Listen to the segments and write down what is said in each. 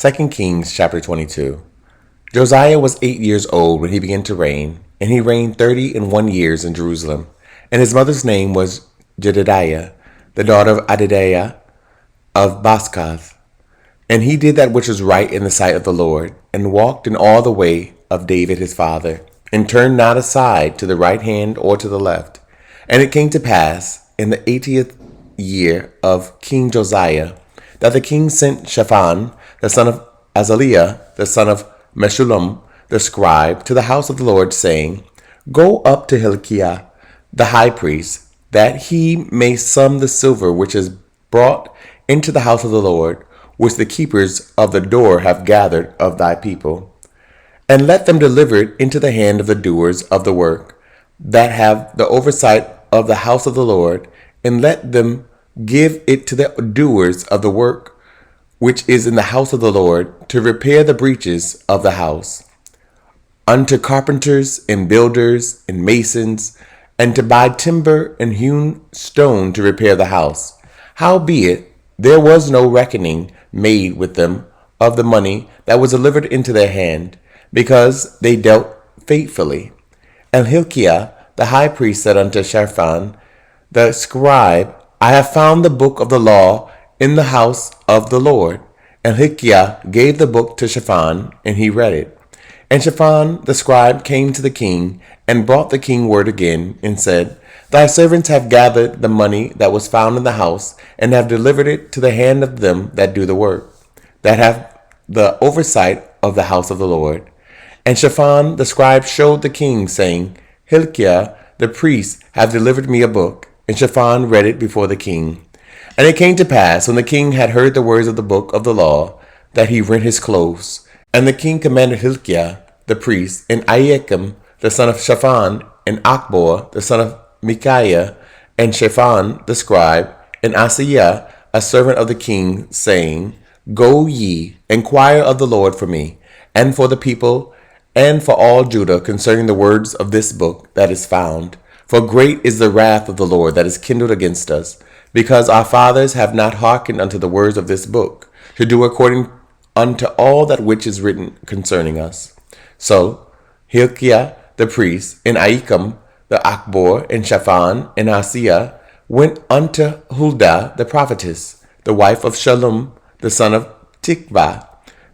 2 Kings chapter 22. Josiah was 8 years old when he began to reign, and he reigned 31 years in Jerusalem. And his mother's name was Jedidiah, the daughter of Adidiah of Baskath. And he did that which was right in the sight of the Lord, and walked in all the way of David his father, and turned not aside to the right hand or to the left. And it came to pass in the 80th year of King Josiah that the king sent Shaphan, the son of Azaliah, the son of Meshullam, the scribe, to the house of the Lord, saying, Go up to Hilkiah, the high priest, that he may sum the silver which is brought into the house of the Lord, which the keepers of the door have gathered of thy people. And let them deliver it into the hand of the doers of the work, that have the oversight of the house of the Lord, and let them give it to the doers of the work which is in the house of the Lord, to repair the breaches of the house, unto carpenters and builders and masons, and to buy timber and hewn stone to repair the house. Howbeit, there was no reckoning made with them of the money that was delivered into their hand, because they dealt faithfully. And Hilkiah the high priest said unto Shaphan the scribe, I have found the book of the law in the house of the Lord. And Hilkiah gave the book to Shaphan, and he read it. And Shaphan the scribe came to the king, and brought the king word again, and said, Thy servants have gathered the money that was found in the house, and have delivered it to the hand of them that do the work, that have the oversight of the house of the Lord. And Shaphan the scribe showed the king, saying, Hilkiah the priest hath delivered me a book. And Shaphan read it before the king. And it came to pass, when the king had heard the words of the book of the law, that he rent his clothes. And the king commanded Hilkiah the priest, and Ahikam the son of Shaphan, and Achbor the son of Micaiah, and Shaphan the scribe, and Asaiah a servant of the king, saying, Go ye, inquire of the Lord for me, and for the people, and for all Judah, concerning the words of this book that is found. For great is the wrath of the Lord that is kindled against us, because our fathers have not hearkened unto the words of this book, to do according unto all that which is written concerning us. So Hilkiah the priest, and Ahikam the Achbor, and Shaphan, and Asaiah went unto Huldah the prophetess, the wife of Shallum, the son of Tikvah,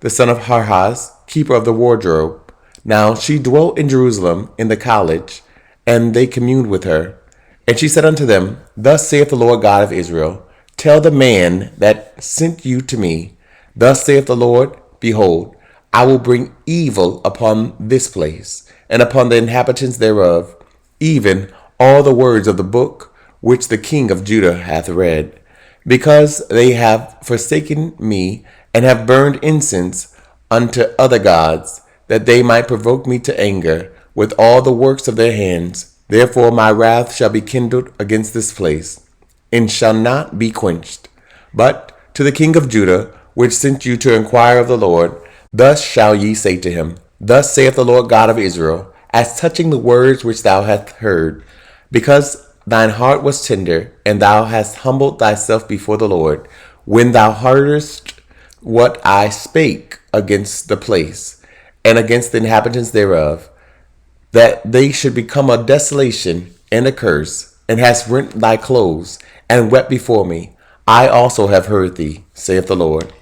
the son of Harhas, keeper of the wardrobe. Now she dwelt in Jerusalem in the college, and they communed with her. And she said unto them, Thus saith the Lord God of Israel, Tell the man that sent you to me, Thus saith the Lord, Behold, I will bring evil upon this place, and upon the inhabitants thereof, even all the words of the book which the king of Judah hath read, because they have forsaken me, and have burned incense unto other gods, that they might provoke me to anger with all the works of their hands. Therefore my wrath shall be kindled against this place, and shall not be quenched. But to the king of Judah, which sent you to inquire of the Lord, thus shall ye say to him, Thus saith the Lord God of Israel, as touching the words which thou hast heard, because thine heart was tender, and thou hast humbled thyself before the Lord, when thou heardest what I spake against the place, and against the inhabitants thereof, that they should become a desolation and a curse, and hast rent thy clothes, and wept before me. I also have heard thee, saith the Lord.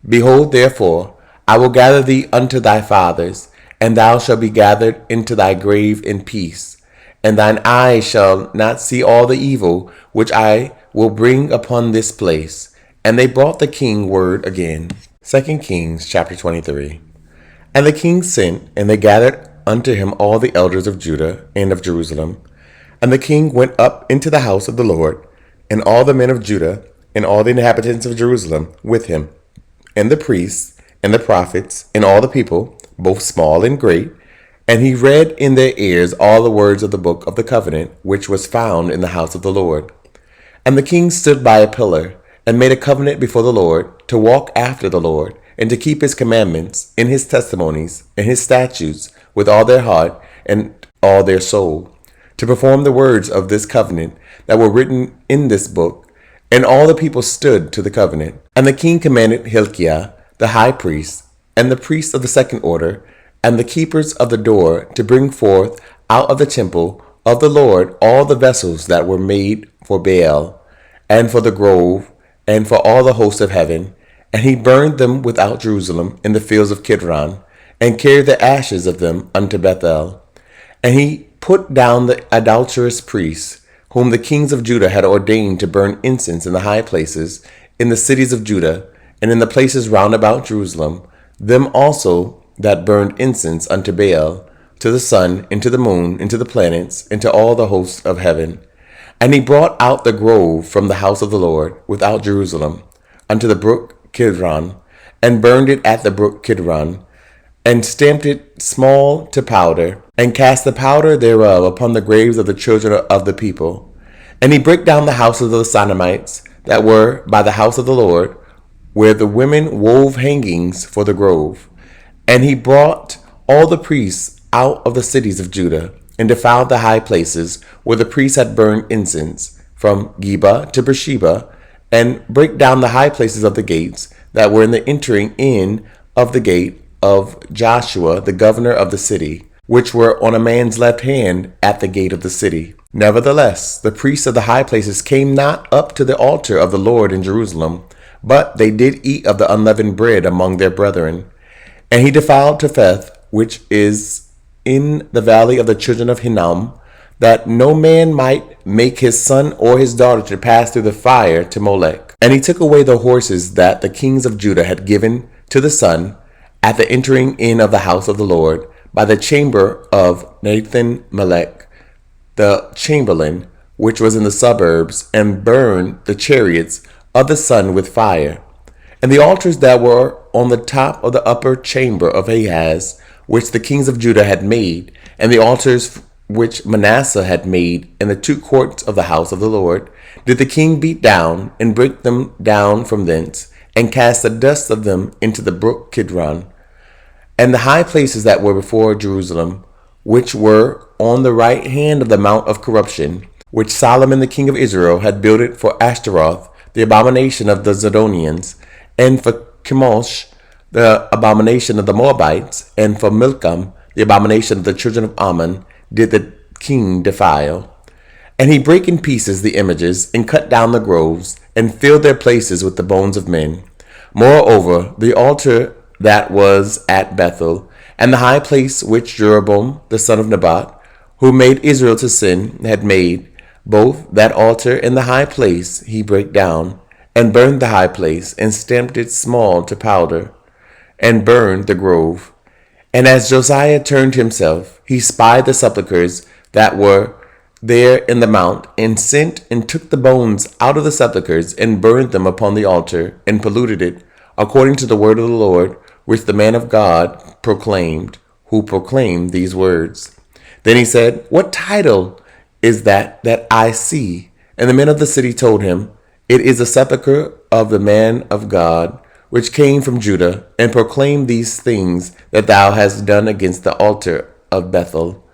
Behold, therefore, I will gather thee unto thy fathers, and thou shalt be gathered into thy grave in peace, and thine eyes shall not see all the evil which I will bring upon this place. And they brought the king word again. 2 Kings chapter 23. And the king sent, and they gathered unto him all the elders of Judah and of Jerusalem. And the king went up into the house of the Lord, and all the men of Judah, and all the inhabitants of Jerusalem with him, and the priests, and the prophets, and all the people, both small and great. And he read in their ears all the words of the book of the covenant, which was found in the house of the Lord. And the king stood by a pillar, and made a covenant before the Lord, to walk after the Lord, and to keep his commandments, and his testimonies, and his statutes, with all their heart and all their soul, to perform the words of this covenant that were written in this book. And all the people stood to the covenant. And the king commanded Hilkiah the high priest, and the priests of the second order, and the keepers of the door, to bring forth out of the temple of the Lord all the vessels that were made for Baal, and for the grove, and for all the hosts of heaven. And he burned them without Jerusalem in the fields of Kidron, and carried the ashes of them unto Bethel. And he put down the adulterous priests, whom the kings of Judah had ordained to burn incense in the high places, in the cities of Judah, and in the places round about Jerusalem, them also that burned incense unto Baal, to the sun, and to the moon, and to the planets, and to all the hosts of heaven. And he brought out the grove from the house of the Lord, without Jerusalem, unto the brook Kidron, and burned it at the brook Kidron, and stamped it small to powder, and cast the powder thereof upon the graves of the children of the people. And he brake down the houses of the Sodomites that were by the house of the Lord, where the women wove hangings for the grove. And he brought all the priests out of the cities of Judah, and defiled the high places where the priests had burned incense, from Geba to Beersheba, and brake down the high places of the gates that were in the entering in of the gate of Joshua the governor of the city, which were on a man's left hand at the gate of the city. Nevertheless, the priests of the high places came not up to the altar of the Lord in Jerusalem, but they did eat of the unleavened bread among their brethren. And he defiled Topheth, which is in the valley of the children of Hinnom, that no man might make his son or his daughter to pass through the fire to Molech. And he took away the horses that the kings of Judah had given to the sun at the entering in of the house of the Lord, by the chamber of Nathan-Melech, the chamberlain, which was in the suburbs, and burned the chariots of the sun with fire. And the altars that were on the top of the upper chamber of Ahaz, which the kings of Judah had made, and the altars which Manasseh had made in the two courts of the house of the Lord, did the king beat down, and break them down from thence, and cast the dust of them into the brook Kidron. And the high places that were before Jerusalem, which were on the right hand of the mount of corruption, which Solomon the king of Israel had builded for Ashtaroth, the abomination of the Zidonians, and for Chemosh, the abomination of the Moabites, and for Milcom, the abomination of the children of Ammon, did the king defile. And he brake in pieces the images, and cut down the groves, and filled their places with the bones of men. Moreover, the altar that was at Bethel, and the high place which Jeroboam the son of Nebat, who made Israel to sin, had made, both that altar and the high place he brake down, and burned the high place, and stamped it small to powder, and burned the grove. And as Josiah turned himself, he spied the sepulchres that were there in the mount, and sent and took the bones out of the sepulchres, and burned them upon the altar, and polluted it, according to the word of the Lord, which the man of God proclaimed, who proclaimed these words. Then he said, What title is that I see? And the men of the city told him, It is the sepulchre of the man of God, which came from Judah, and proclaimed these things that thou hast done against the altar of Bethel.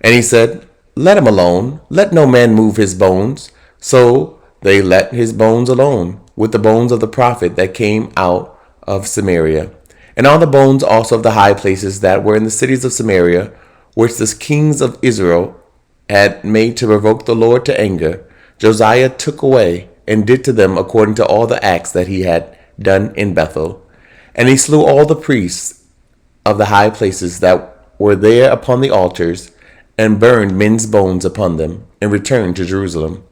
And he said, Let him alone, let no man move his bones. So they let his bones alone, with the bones of the prophet that came out of Samaria. And all the bones also of the high places that were in the cities of Samaria, which the kings of Israel had made to provoke the Lord to anger, Josiah took away, and did to them according to all the acts that he had done in Bethel. And he slew all the priests of the high places that were there upon the altars, and burned men's bones upon them, and returned to Jerusalem.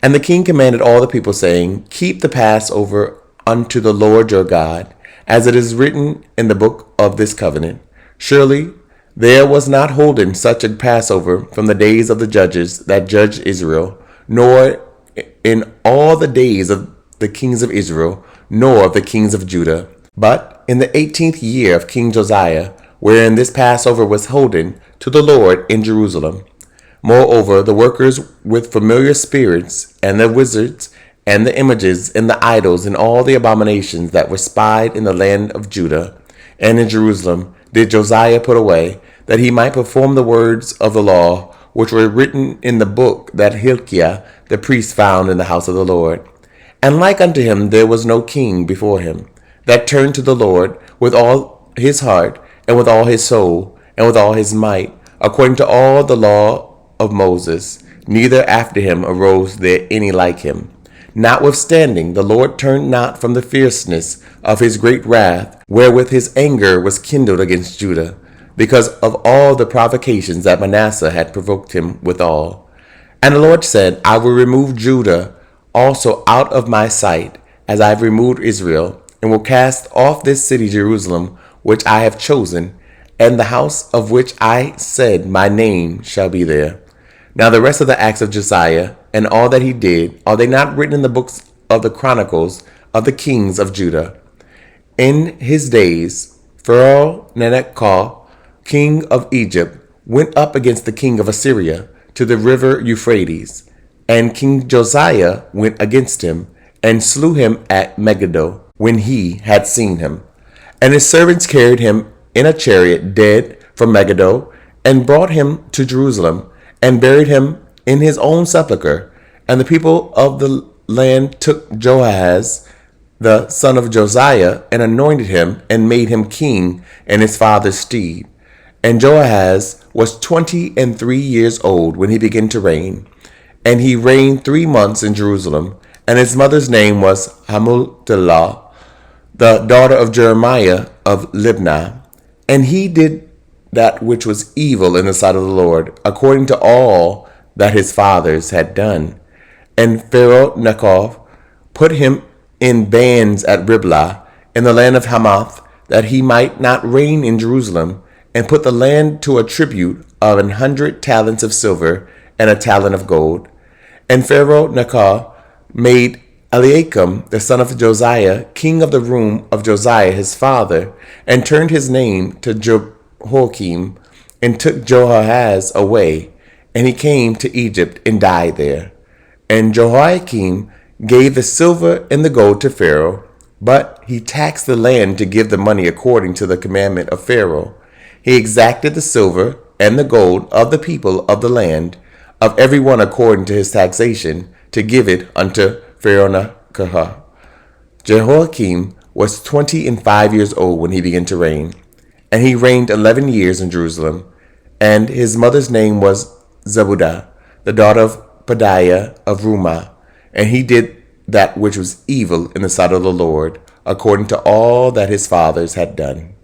And the king commanded all the people, saying, Keep the Passover unto the Lord your God, as it is written in the book of this covenant. Surely there was not holden such a Passover from the days of the judges that judged Israel, nor in all the days of the kings of Israel, nor of the kings of Judah. But in the 18th year of King Josiah, wherein this Passover was holden to the Lord in Jerusalem. Moreover, the workers with familiar spirits, and the wizards, and the images, and the idols, and all the abominations that were spied in the land of Judah and in Jerusalem, did Josiah put away, that he might perform the words of the law, which were written in the book that Hilkiah the priest found in the house of the Lord. And like unto him there was no king before him, that turned to the Lord with all his heart, and with all his soul, and with all his might, according to all the law of Moses. Neither after him arose there any like him. Notwithstanding, the Lord turned not from the fierceness of his great wrath, wherewith his anger was kindled against Judah, because of all the provocations that Manasseh had provoked him withal. And the Lord said, I will remove Judah also out of my sight, as I have removed Israel, and will cast off this city Jerusalem, which I have chosen, and the house of which I said my name shall be there. Now the rest of the acts of Josiah, and all that he did, are they not written in the books of the chronicles of the kings of Judah? In his days, Pharaoh Necho, king of Egypt, went up against the king of Assyria to the river Euphrates, and King Josiah went against him, and slew him at Megiddo, when he had seen him. And his servants carried him in a chariot dead from Megiddo, and brought him to Jerusalem, and buried him in his own sepulchre. And the people of the land took Joahaz, the son of Josiah, and anointed him, and made him king in his father's stead. And Joahaz was 23 years old when he began to reign. And he reigned 3 months in Jerusalem. And his mother's name was Hamutallah, the daughter of Jeremiah of Libnah. And he did that which was evil in the sight of the Lord, according to all that his fathers had done. And Pharaoh Necho put him in bands at Riblah, in the land of Hamath, that he might not reign in Jerusalem, and put the land to a tribute of 100 talents of silver and a talent of gold. And Pharaoh Necho made Eliakim, the son of Josiah, king of the room of Josiah his father, and turned his name to Jehoiakim, and took Jehoahaz away, and he came to Egypt and died there. And Jehoiakim gave the silver and the gold to Pharaoh, but he taxed the land to give the money according to the commandment of Pharaoh. He exacted the silver and the gold of the people of the land, of every one according to his taxation, to give it unto Pharaoh Necho. Jehoiakim was 25 years old when he began to reign, and he reigned 11 years in Jerusalem. And his mother's name was Zebudah, the daughter of Pedaiah of Rumah, and he did that which was evil in the sight of the Lord, according to all that his fathers had done.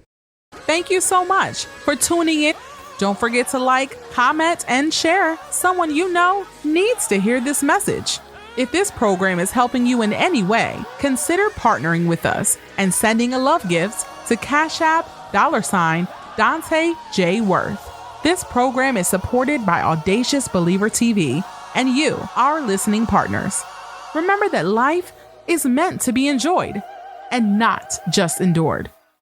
Thank you so much for tuning in. Don't forget to like, comment, and share. Someone you know needs to hear this message. If this program is helping you in any way, consider partnering with us and sending a love gift to Cash App $Dante J. Worth. This program is supported by Audacious Believer TV and you, our listening partners. Remember that life is meant to be enjoyed and not just endured.